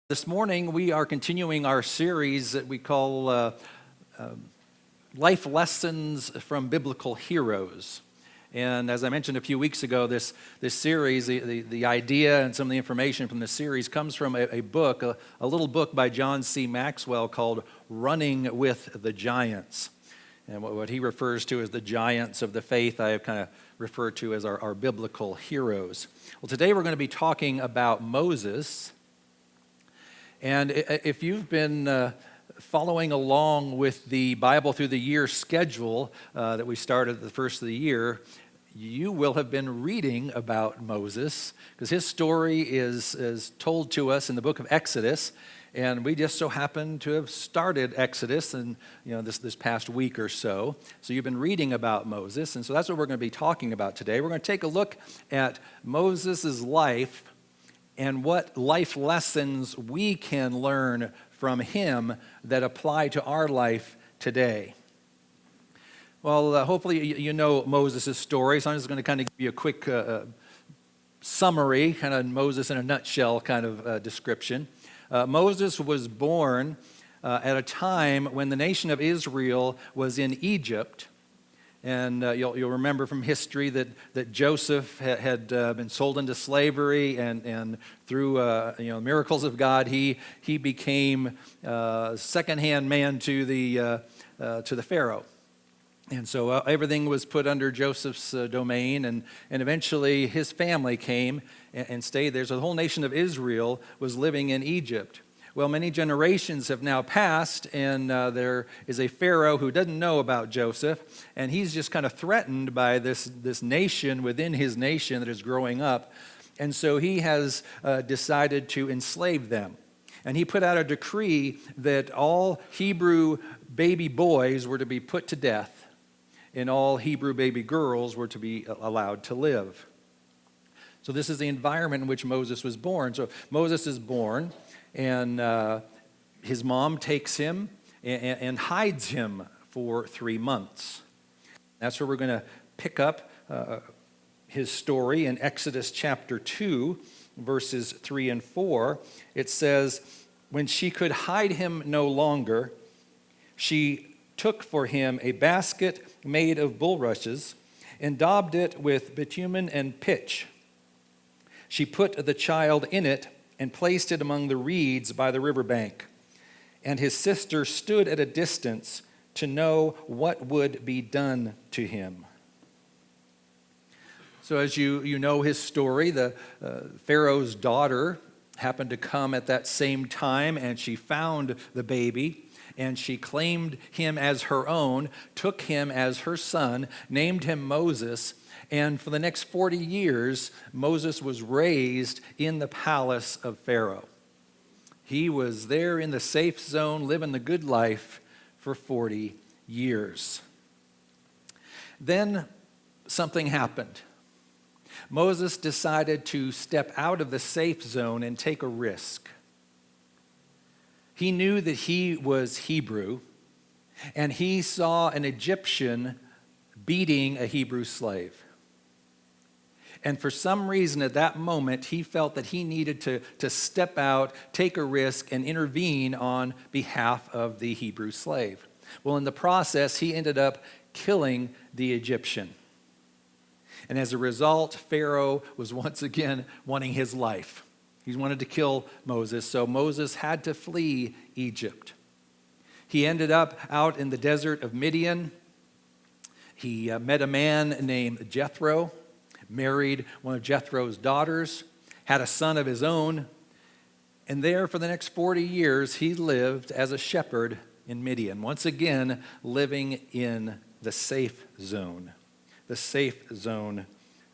This morning, we are continuing our series that we call Life Lessons from Biblical Heroes. And as I mentioned a few weeks ago, this series, the idea and some of the information from the series comes from a book, a little book by John C. Maxwell called Running with the Giants. And what he refers to as the giants of the faith, I have kind of referred to as our biblical heroes. Well, today we're going to be talking about Moses. And if you've been following along with the Bible through the year schedule that we started at the first of the year, you will have been reading about Moses, because his story is told to us in the book of Exodus, and we just so happen to have started Exodus and this past week or so. So you've been reading about Moses, and so that's what we're going to be talking about today. We're going to take a look at Moses' life and what life lessons we can learn from him that apply to our life today. Well, hopefully you know Moses' story, so I'm just going to kind of give you a quick summary, kind of Moses in a nutshell kind of description. Moses was born at a time when the nation of Israel was in Egypt. And you'll remember from history that Joseph had been sold into slavery, and through miracles of God, he became second-hand man to the Pharaoh. And so everything was put under Joseph's domain, and eventually his family came and stayed there. So the whole nation of Israel was living in Egypt. Well, many generations have now passed, and there is a Pharaoh who doesn't know about Joseph, and he's just kind of threatened by this nation within his nation that is growing up. And so he has decided to enslave them. And he put out a decree that all Hebrew baby boys were to be put to death, and all Hebrew baby girls were to be allowed to live. So this is the environment in which Moses was born. So Moses is born, and his mom takes him and hides him for 3 months. That's where we're going to pick up his story in Exodus chapter 2, verses 3 and 4. It says, "When she could hide him no longer, she took for him a basket made of bulrushes and daubed it with bitumen and pitch. She put the child in it and placed it among the reeds by the riverbank. And his sister stood at a distance to know what would be done to him." So as you know his story, the Pharaoh's daughter happened to come at that same time, and she found the baby, and she claimed him as her own, took him as her son, named him Moses. And for the next 40 years, Moses was raised in the palace of Pharaoh. He was there in the safe zone, living the good life for 40 years. Then something happened. Moses decided to step out of the safe zone and take a risk. He knew that he was Hebrew, and he saw an Egyptian beating a Hebrew slave. And for some reason at that moment, he felt that he needed to step out, take a risk, and intervene on behalf of the Hebrew slave. Well, in the process, he ended up killing the Egyptian. And as a result, Pharaoh was once again wanting his life. He wanted to kill Moses, so Moses had to flee Egypt. He ended up out in the desert of Midian. He met a man named Jethro, married one of Jethro's daughters, had a son of his own, and there for the next 40 years he lived as a shepherd in Midian, once again living in the safe zone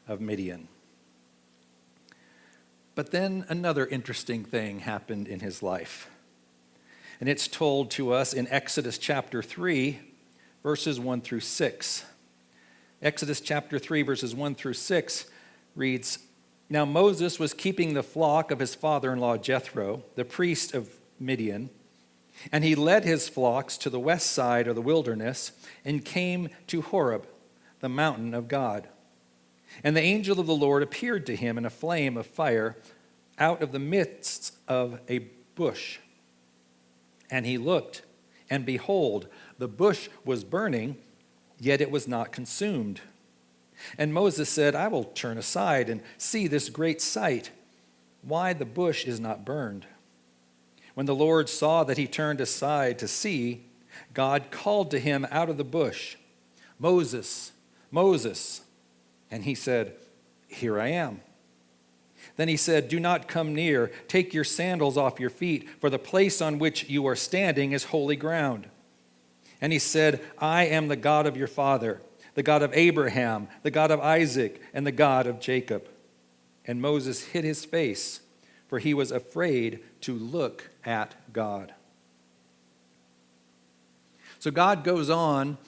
of Midian. But then another interesting thing happened in his life, and it's told to us in Exodus chapter 3, verses 1 through 6. Exodus chapter 3, verses 1 through 6 reads, "Now Moses was keeping the flock of his father-in-law Jethro, the priest of Midian, and he led his flocks to the west side of the wilderness and came to Horeb, the mountain of God. And the angel of the Lord appeared to him in a flame of fire out of the midst of a bush. And he looked, and behold, the bush was burning, yet it was not consumed. And Moses said, I will turn aside and see this great sight, why the bush is not burned. When the Lord saw that he turned aside to see, God called to him out of the bush, Moses, Moses. And he said, Here I am. Then he said, Do not come near. Take your sandals off your feet, for the place on which you are standing is holy ground. And he said, I am the God of your father, the God of Abraham, the God of Isaac, and the God of Jacob. And Moses hid his face, for he was afraid to look at God. So God goes on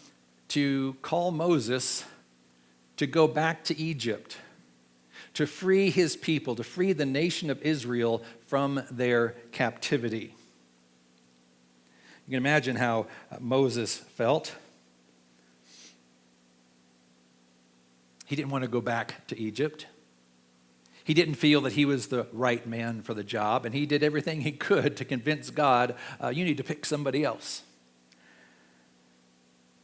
to call Moses to go back to Egypt, to free his people, to free the nation of Israel from their captivity. You can imagine how Moses felt. He didn't want to go back to Egypt. He didn't feel that he was the right man for the job, and he did everything he could to convince God, you need to pick somebody else.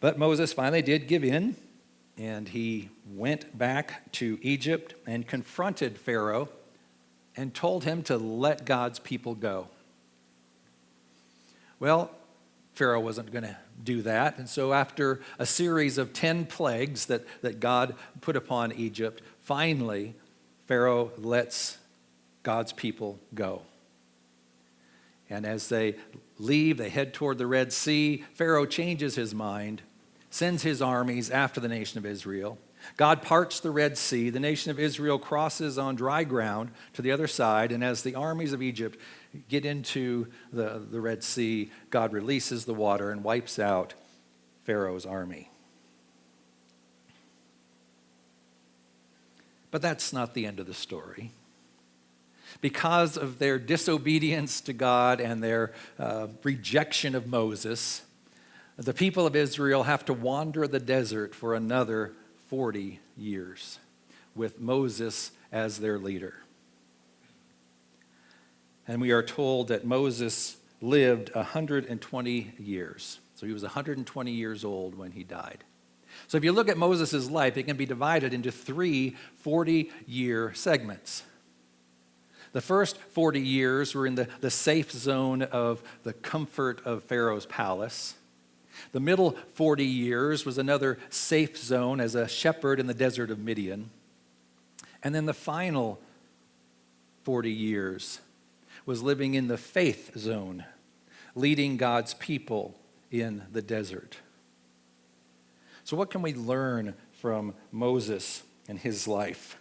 But Moses finally did give in, and he went back to Egypt and confronted Pharaoh and told him to let God's people go. Well, Pharaoh wasn't going to do that, and so after a series of 10 plagues that God put upon Egypt, finally Pharaoh lets God's people go. And as they leave, they head toward the Red Sea. Pharaoh changes his mind, sends his armies after the nation of Israel. God parts the Red Sea. The nation of Israel crosses on dry ground to the other side. And as the armies of Egypt get into the Red Sea, God releases the water and wipes out Pharaoh's army. But that's not the end of the story. Because of their disobedience to God and their rejection of Moses, the people of Israel have to wander the desert for another 40 years with Moses as their leader. And we are told that Moses lived 120 years. So he was 120 years old when he died. So if you look at Moses' life, it can be divided into 3 40-year segments. The first 40 years were in the safe zone of the comfort of Pharaoh's palace. The middle 40 years was another safe zone as a shepherd in the desert of Midian. And then the final 40 years was living in the faith zone, leading God's people in the desert. So what can we learn from Moses and his life?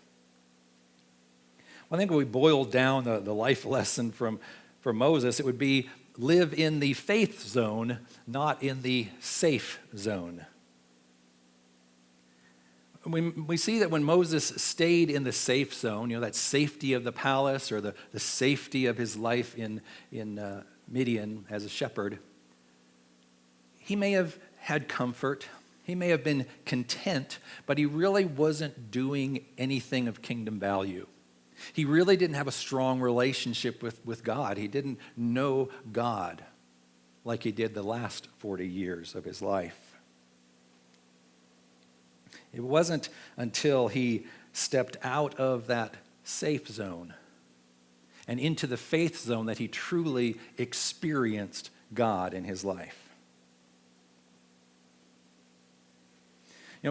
Well, I think when we boil down the life lesson from Moses, it would be live in the faith zone, not in the safe zone. We see that when Moses stayed in the safe zone, that safety of the palace or the safety of his life in Midian as a shepherd, he may have had comfort, he may have been content, but he really wasn't doing anything of kingdom value. He really didn't have a strong relationship with God. He didn't know God like he did the last 40 years of his life. It wasn't until he stepped out of that safe zone and into the faith zone that he truly experienced God in his life.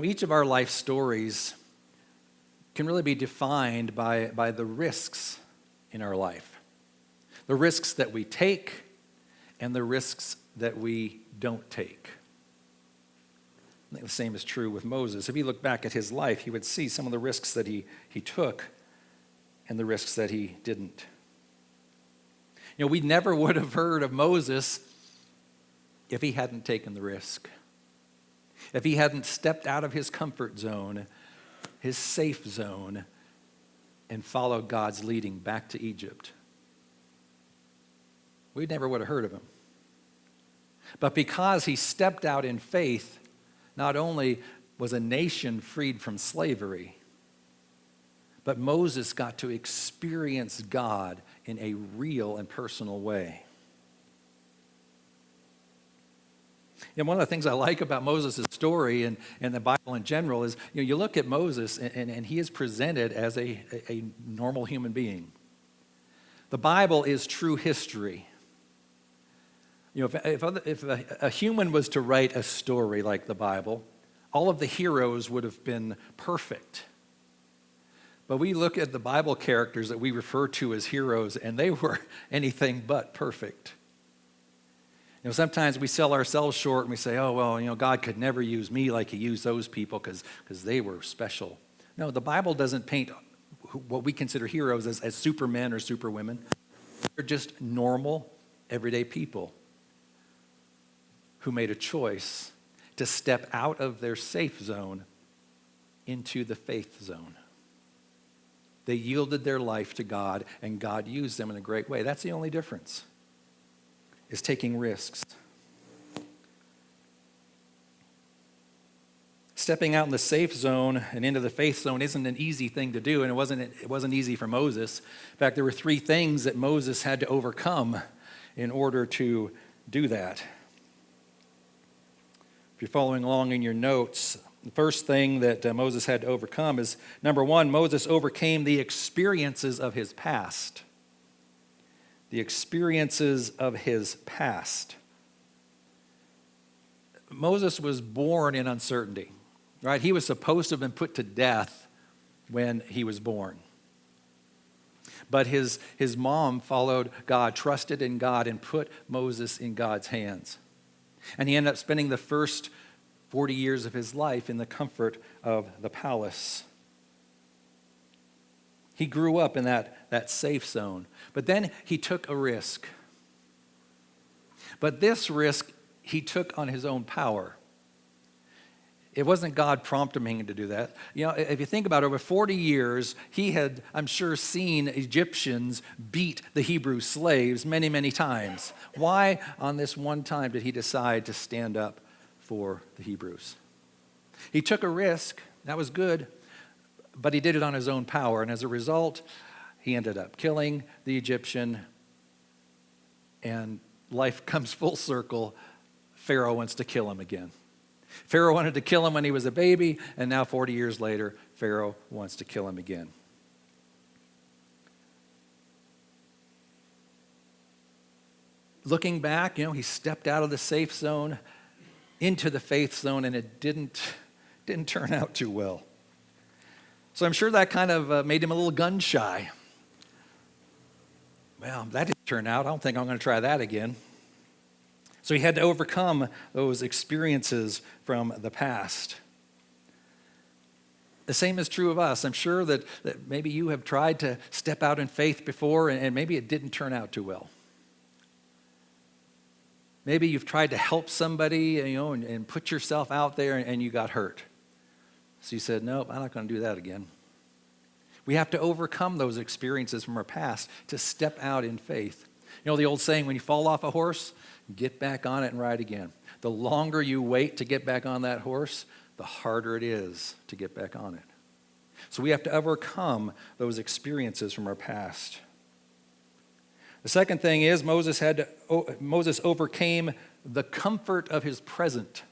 Each of our life stories can really be defined by the risks in our life. The risks that we take and the risks that we don't take. I think the same is true with Moses. If he looked back at his life, he would see some of the risks that he took and the risks that he didn't. We never would have heard of Moses if he hadn't taken the risk. If he hadn't stepped out of his comfort zone, his safe zone, and followed God's leading back to Egypt, we never would have heard of him. But because he stepped out in faith, not only was a nation freed from slavery, but Moses got to experience God in a real and personal way. And one of the things I like about Moses' story and the Bible in general is, you look at Moses and he is presented as a normal human being. The Bible is true history. If a human was to write a story like the Bible, all of the heroes would have been perfect. But we look at the Bible characters that we refer to as heroes, and they were anything but perfect. Sometimes we sell ourselves short and we say, oh, well, God could never use me like he used those people because they were special. No, the Bible doesn't paint what we consider heroes as supermen or superwomen. They're just normal, everyday people who made a choice to step out of their safe zone into the faith zone. They yielded their life to God, and God used them in a great way. That's the only difference, is taking risks. Stepping out in the safe zone and into the faith zone isn't an easy thing to do, and it wasn't easy for Moses. In fact, there were 3 things that Moses had to overcome in order to do that. If you're following along in your notes, the first thing that Moses had to overcome is, number 1, Moses overcame the experiences of his past. The experiences of his past. Moses was born in uncertainty, right? He was supposed to have been put to death when he was born. But his mom followed God, trusted in God, and put Moses in God's hands. And he ended up spending the first 40 years of his life in the comfort of the palace. He grew up in that safe zone. But then he took a risk. But this risk he took on his own power. It wasn't God prompting him to do that. If you think about it, over 40 years, he had, I'm sure, seen Egyptians beat the Hebrew slaves many, many times. Why on this one time did he decide to stand up for the Hebrews? He took a risk. That was good. But he did it on his own power. And as a result, he ended up killing the Egyptian. And life comes full circle. Pharaoh wants to kill him again. Pharaoh wanted to kill him when he was a baby, and now 40 years later, Pharaoh wants to kill him again. Looking back, he stepped out of the safe zone into the faith zone, and it didn't turn out too well. So I'm sure that kind of made him a little gun shy. Well, that didn't turn out. I don't think I'm going to try that again. So he had to overcome those experiences from the past. The same is true of us. I'm sure that maybe you have tried to step out in faith before, and maybe it didn't turn out too well. Maybe you've tried to help somebody, and put yourself out there, and you got hurt. So you said, nope, I'm not going to do that again. We have to overcome those experiences from our past to step out in faith. The old saying, when you fall off a horse, get back on it and ride again. The longer you wait to get back on that horse, the harder it is to get back on it. So we have to overcome those experiences from our past. The second thing is Moses overcame the comfort of his present.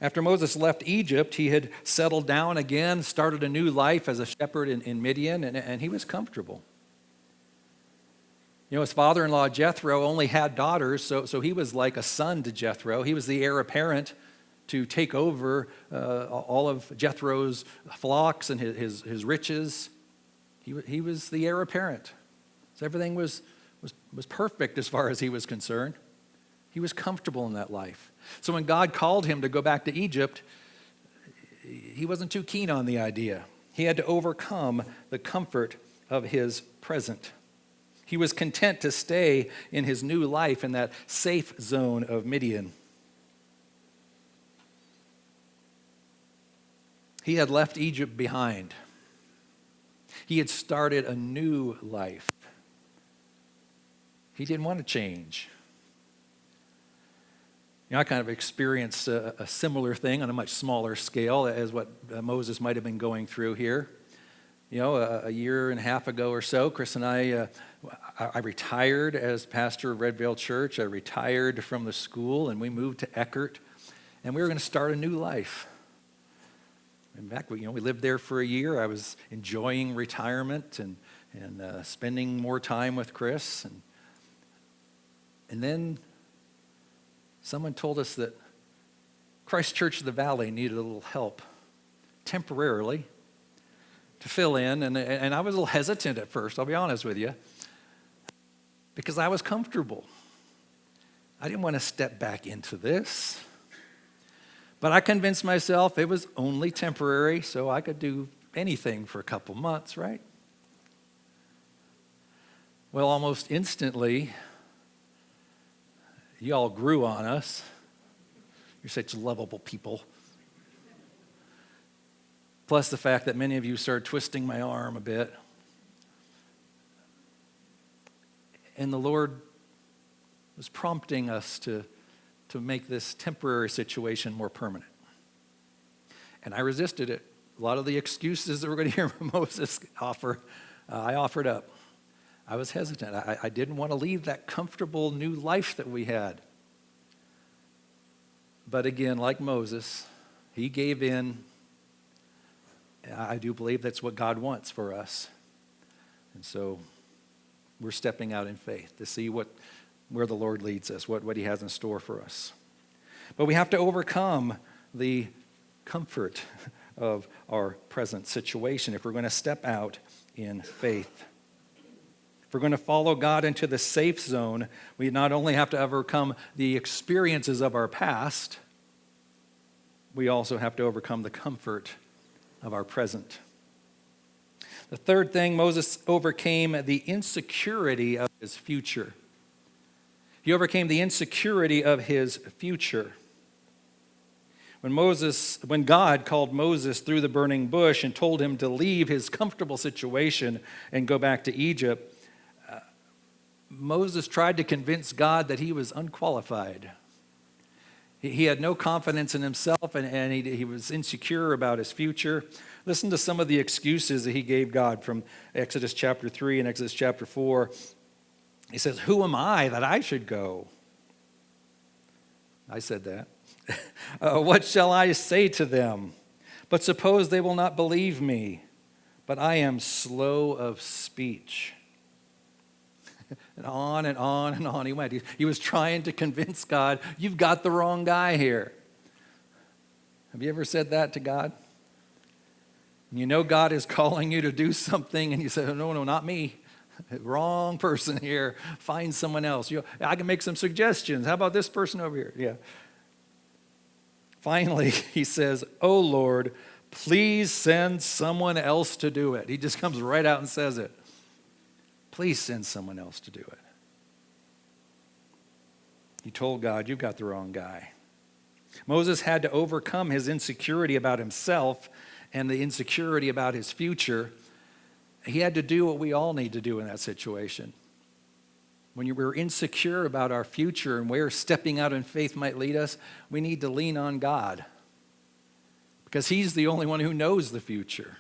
After Moses left Egypt, he had settled down again, started a new life as a shepherd in Midian, and he was comfortable. His father-in-law Jethro only had daughters, so he was like a son to Jethro. He was the heir apparent to take over all of Jethro's flocks and his riches. He was the heir apparent. So everything was perfect as far as he was concerned. He was comfortable in that life. So when God called him to go back to Egypt, he wasn't too keen on the idea. He had to overcome the comfort of his present. He was content to stay in his new life in that safe zone of Midian. He had left Egypt behind. He had started a new life. He didn't want to change. I kind of experienced a similar thing on a much smaller scale as what Moses might have been going through here. A year and a half ago or so, Chris and I retired as pastor of Red Veil Church. I retired from the school, and we moved to Eckert, and we were going to start a new life. In fact, we lived there for a year. I was enjoying retirement and spending more time with Chris, and then someone told us that Christ Church of the Valley needed a little help, temporarily, to fill in, and I was a little hesitant at first, I'll be honest with you, because I was comfortable. I didn't want to step back into this. But I convinced myself it was only temporary, so I could do anything for a couple months, right? Well, almost instantly, you all grew on us. You're such lovable people. Plus the fact that many of you started twisting my arm a bit. And the Lord was prompting us to make this temporary situation more permanent. And I resisted it. A lot of the excuses that we're going to hear Moses offer, I offered up. I was hesitant. I didn't want to leave that comfortable new life that we had. But again, like Moses, he gave in. I do believe that's what God wants for us. And so we're stepping out in faith to see where the Lord leads us, what he has in store for us. But we have to overcome the comfort of our present situation if we're going to step out in faith. If we're going to follow God into the safe zone, we not only have to overcome the experiences of our past, we also have to overcome the comfort of our present. The third thing, Moses overcame the insecurity of his future. He overcame the insecurity of his future. When God called Moses through the burning bush and told him to leave his comfortable situation and go back to Egypt, Moses tried to convince God that he was unqualified. He had no confidence in himself, and he was insecure about his future. Listen to some of the excuses that he gave God from Exodus chapter 3 and Exodus chapter 4. He says, "Who am I that I should go?" I said that. "What shall I say to them? But suppose they will not believe me, but I am slow of speech." And on and on and on he went. He was trying to convince God, you've got the wrong guy here. Have you ever said that to God? You know God is calling you to do something, and you say, no, not me. Wrong person here. Find someone else. I can make some suggestions. How about this person over here? Yeah. Finally, he says, "Oh Lord, please send someone else to do it." He just comes right out and says it. Please send someone else to do it. He told God, you've got the wrong guy. Moses had to overcome his insecurity about himself and the insecurity about his future. He had to do what we all need to do in that situation. When we're insecure about our future and where stepping out in faith might lead us, we need to lean on God, because he's the only one who knows the future.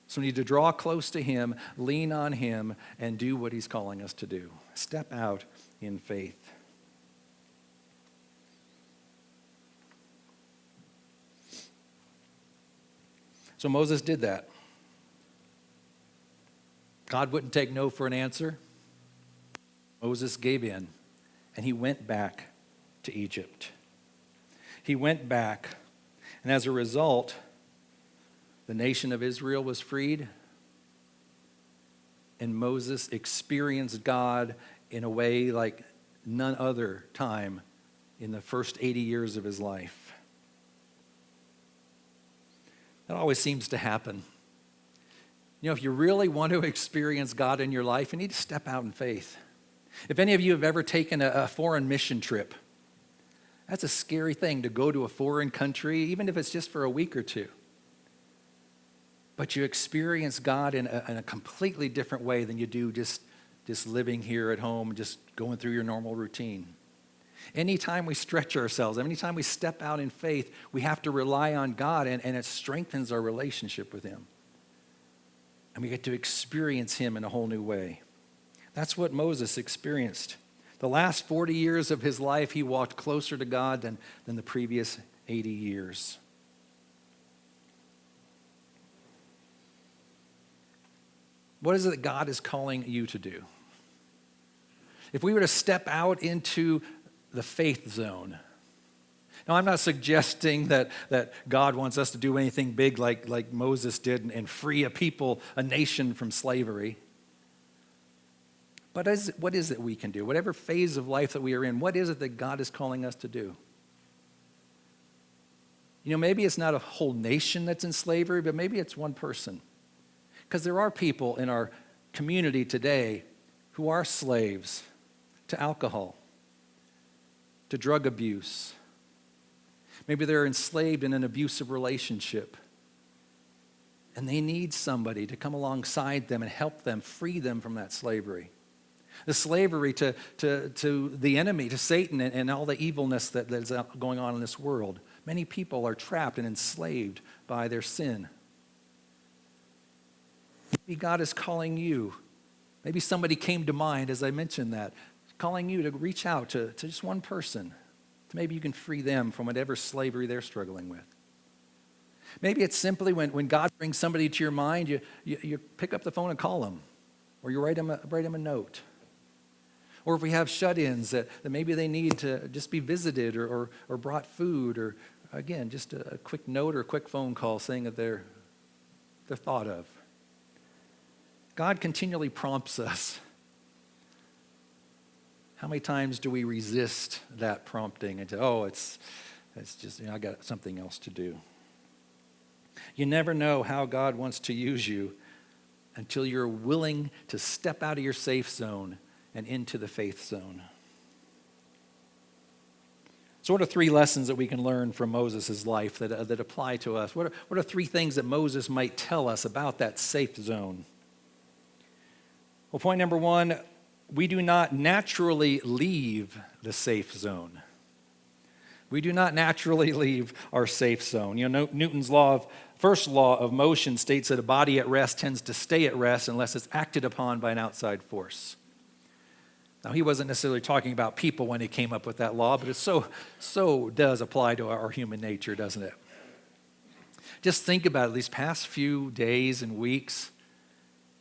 So we need to draw close to him, lean on him, and do what he's calling us to do. Step out in faith. So Moses did that. God wouldn't take no for an answer. Moses gave in, and he went back to Egypt. He went back, and as a result, the nation of Israel was freed, and Moses experienced God in a way like none other time in the first 80 years of his life. That always seems to happen. If you really want to experience God in your life, you need to step out in faith. If any of you have ever taken a foreign mission trip, that's a scary thing, to go to a foreign country, even if it's just for a week or two. But you experience God in a completely different way than you do just living here at home, just going through your normal routine. Anytime we stretch ourselves, anytime we step out in faith, we have to rely on God, and it strengthens our relationship with him. And we get to experience him in a whole new way. That's what Moses experienced. The last 40 years of his life, he walked closer to God than the previous 80 years. What is it that God is calling you to do? If we were to step out into the faith zone. Now, I'm not suggesting that God wants us to do anything big like Moses did and free a people, a nation from slavery. But what is it we can do? Whatever phase of life that we are in, what is it that God is calling us to do? Maybe it's not a whole nation that's in slavery, but maybe it's one person. Because there are people in our community today who are slaves to alcohol, to drug abuse. Maybe they're enslaved in an abusive relationship. And they need somebody to come alongside them and help them, free them from that slavery. The slavery to the enemy, to Satan, and all the evilness that is going on in this world. Many people are trapped and enslaved by their sin. Maybe God is calling you. Maybe somebody came to mind as I mentioned that, calling you to reach out to just one person. Maybe you can free them from whatever slavery they're struggling with. Maybe it's simply when God brings somebody to your mind, you pick up the phone and call them. Or you write them a note. Or if we have shut-ins that maybe they need to just be visited or brought food, or again, just a quick note or a quick phone call saying that they're thought of. God continually prompts us. How many times do we resist that prompting and say, it's just, I got something else to do. You never know how God wants to use you until you're willing to step out of your safe zone and into the faith zone. So what are three lessons that we can learn from Moses' life that apply to us? What are three things that Moses might tell us about that safe zone? Well, point number one, we do not naturally leave the safe zone. We do not naturally leave our safe zone. Newton's first law of motion states that a body at rest tends to stay at rest unless it's acted upon by an outside force. Now, he wasn't necessarily talking about people when he came up with that law, but it so does apply to our human nature, doesn't it? Just think about it, these past few days and weeks,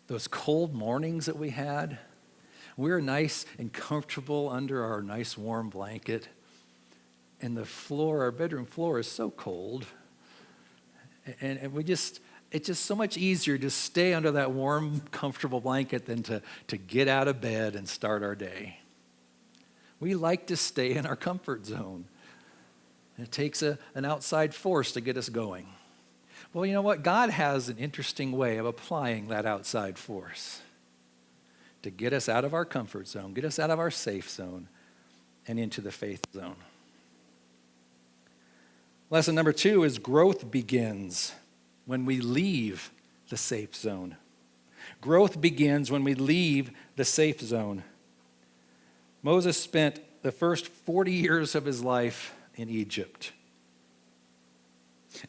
those cold mornings that we had. We're nice and comfortable under our nice warm blanket. And the floor, our bedroom floor, is so cold. And it's just so much easier to stay under that warm, comfortable blanket than to get out of bed and start our day. We like to stay in our comfort zone. And it takes an outside force to get us going. Well, you know what? God has an interesting way of applying that outside force to get us out of our comfort zone, get us out of our safe zone, and into the faith zone. Lesson number 2 is growth begins when we leave the safe zone. Growth begins when we leave the safe zone. Moses spent the first 40 years of his life in Egypt.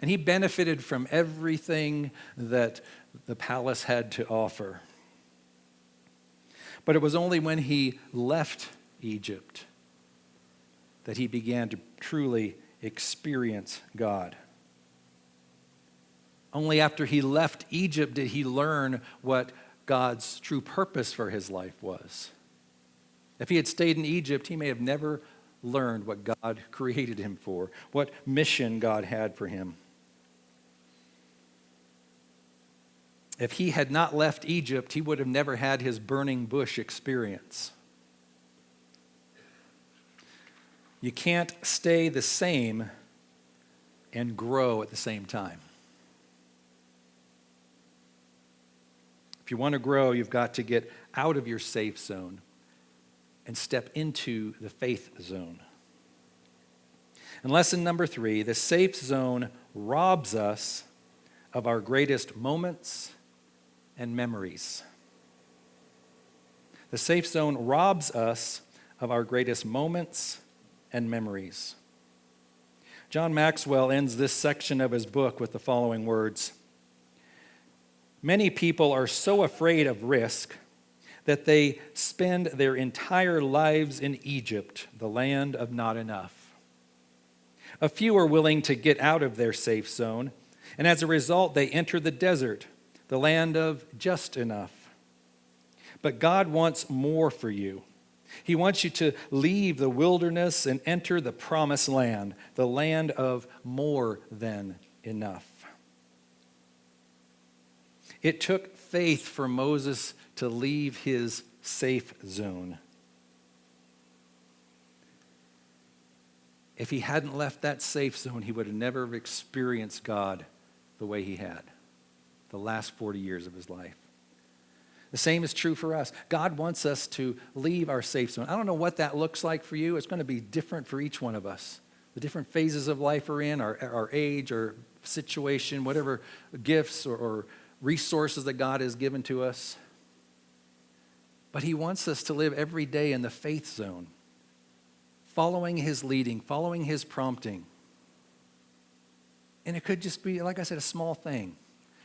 And he benefited from everything that the palace had to offer. But it was only when he left Egypt that he began to truly experience God. Only after he left Egypt did he learn what God's true purpose for his life was. If he had stayed in Egypt, he may have never learned what God created him for, what mission God had for him. If he had not left Egypt, he would have never had his burning bush experience. You can't stay the same and grow at the same time. If you want to grow, you've got to get out of your safe zone and step into the faith zone. And lesson number 3, the safe zone robs us of our greatest moments and memories. The safe zone robs us of our greatest moments and memories. John Maxwell ends this section of his book with the following words: "Many people are so afraid of risk that they spend their entire lives in Egypt, the land of not enough. A few are willing to get out of their safe zone, and as a result, they enter the desert, the land of just enough. But God wants more for you. He wants you to leave the wilderness and enter the promised land, the land of more than enough." It took faith for Moses to leave his safe zone. If he hadn't left that safe zone, he would have never experienced God the way he had the last 40 years of his life. The same is true for us. God wants us to leave our safe zone. I don't know what that looks like for you. It's going to be different for each one of us. The different phases of life we're in, our age, our situation, whatever gifts or resources that God has given to us. But he wants us to live every day in the faith zone, following his leading, following his prompting. And it could just be, like I said, a small thing.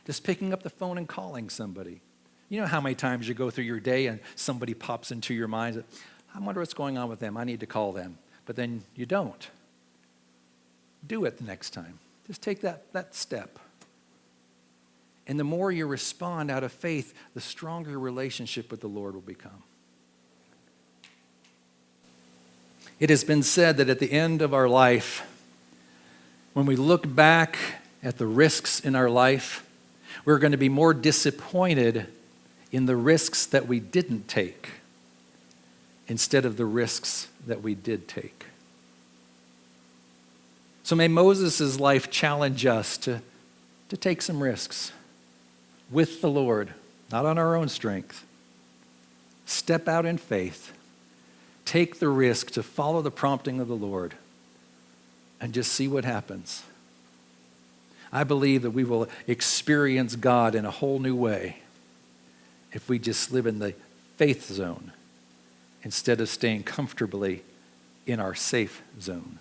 Just picking up the phone and calling somebody. You know how many times you go through your day and somebody pops into your mind, I wonder what's going on with them. I need to call them. But then you don't. Do it the next time. Just take that step. And the more you respond out of faith, the stronger your relationship with the Lord will become. It has been said that at the end of our life, when we look back at the risks in our life, we're going to be more disappointed in the risks that we didn't take instead of the risks that we did take. So may Moses' life challenge us to take some risks with the Lord, not on our own strength. Step out in faith. Take the risk to follow the prompting of the Lord and just see what happens. I believe that we will experience God in a whole new way if we just live in the faith zone instead of staying comfortably in our safe zone.